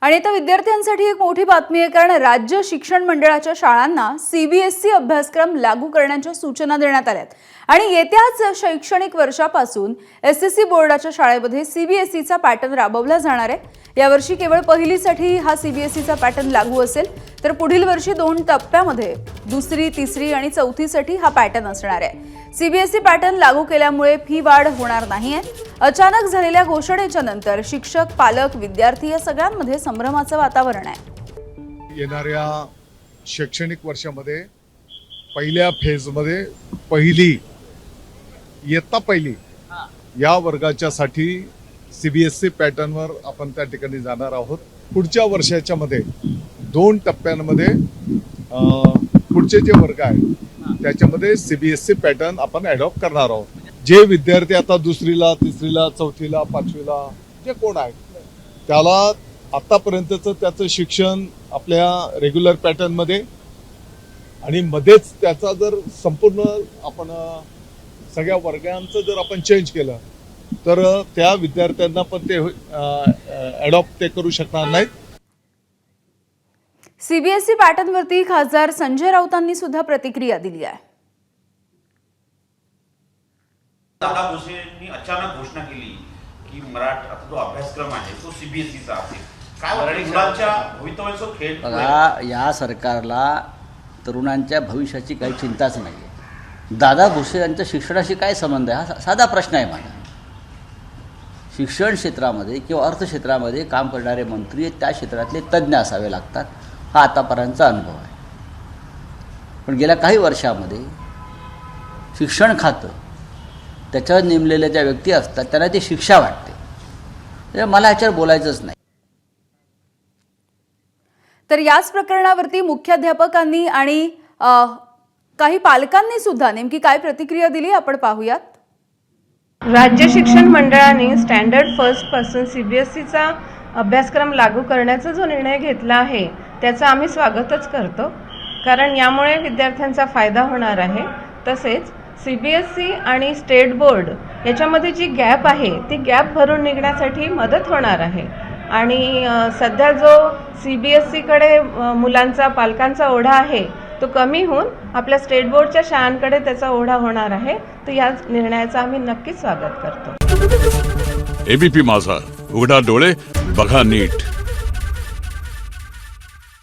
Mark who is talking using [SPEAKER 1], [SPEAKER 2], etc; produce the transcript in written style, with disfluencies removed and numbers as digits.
[SPEAKER 1] आणि आता विद्यार्थ्यांसाठी एक मोठी बातमी आहे, कारण राज्य शिक्षण मंडळाच्या शाळांना सीबीएसई अभ्यासक्रम लागू करण्याच्या सूचना देण्यात आल्यात आणि येत्याच शैक्षणिक वर्षापासून एसएससी बोर्डाच्या शाळेमध्ये सीबीएसईचा पॅटर्न राबवला जाणार आहे। यावर्षी केवळ पहिलीसाठी हा सीबीएसईचा पॅटर्न लागू असेल, तर पुढील वर्षी 2 टप्प्यामध्ये दुसरी, तिसरी आणि चौथीसाठी हा पॅटर्न असणार आहे। सीबीएसई पॅटर्न लागू केल्यामुळे फी वाढ होणार नाहीये। अचानक झालेल्या घोषणेच्या नंतर शिक्षक, पालक, विद्यार्थी या सगळ्यांमध्ये संभ्रमाचं वातावरण आहे।
[SPEAKER 2] येणाऱ्या शैक्षणिक वर्षामध्ये पहिल्या फेजमध्ये पहिली या वर्गाच्यासाठी सीबीएसई पॅटर्नवर आपण त्या ठिकाणी जाणार आहोत। पुढच्या वर्षाच्या मध्ये 2 टप्प्यांमध्ये पुढचे जे वर्ग आहेत त्याच्यामध्ये सीबीएसई पॅटर्न आपण अडॉप्ट करणार आहोत। जे विद्यार्थी आता दुसरीला, तिसरीला, चौथीला, पाचवीला जे कोण आहेत त्याला आतापर्यंतचं त्याचं शिक्षण आपल्या रेग्युलर पॅटर्नमध्ये आणि मध्येच त्याचा जर संपूर्ण आपण सगळ्या वर्गांचं जर आपण चेंज केलं तर त्या विद्यार्थ्यांना पण ते अडॉप्ट ते करू शकणार नाहीत।
[SPEAKER 1] सीबीएसई पॅटर्नवरती खासदार संजय राऊतांनी सुद्धा प्रतिक्रिया दिली आहे।
[SPEAKER 3] दादा भुसेंनी अचानक घोषणा केली की मराठी आता जो अभ्यासक्रम आहे तो सीबीएसईचा असेल। काय मराठी मुलांच्या भवितव्याचा खेळ
[SPEAKER 4] बघा, या सरकारला तरुणांच्या भविष्याची काही चिंताच नाही आहे। दादा भुसे यांच्या शिक्षणाशी काय संबंध आहे हा साधा प्रश्न आहे माझा। शिक्षण क्षेत्रामध्ये किंवा अर्थक्षेत्रामध्ये काम करणारे मंत्री त्या क्षेत्रातले तज्ज्ञ असावे लागतात, हा आतापर्यंतचा अनुभव आहे। पण गेल्या काही वर्षामध्ये शिक्षण खातं त्याच्यावर नेमलेल्या ज्या व्यक्ती असतात त्यांना ती शिक्षा वाटते, म्हणजे मला याच्यावर बोलायचंच नाही।
[SPEAKER 1] तर याच प्रकरणावरती मुख्याध्यापकांनी आणि काही पालकांनी सुद्धा नेमकी काय प्रतिक्रिया दिली आपण पाहूयात।
[SPEAKER 5] राज्य शिक्षण मंडळाने स्टँडर्ड फर्स्ट पासून सीबीएसईचा अभ्यासक्रम लागू करण्याचा जो निर्णय घेतला आहे त्याचं आम्ही स्वागतच करतो, कारण यामुळे विद्यार्थ्यांचा फायदा होणार आहे। तसेच सीबीएसई आणि स्टेट बोर्ड याच्यामध्ये जी गॅप आहे ती गॅप भरून निघण्यासाठी मदत होणार आहे आणि सध्या जो सीबीएसईकडे मुलांचा, पालकांचा ओढा आहे तो कमी होऊन आपल्या स्टेट बोर्डच्या शाळांकडे त्याचा ओढा होणार आहे। तर या निर्णयाचं आम्ही नक्कीच स्वागत करतो।
[SPEAKER 6] एबीपी माझा, उघडा डोळे बघा नीट।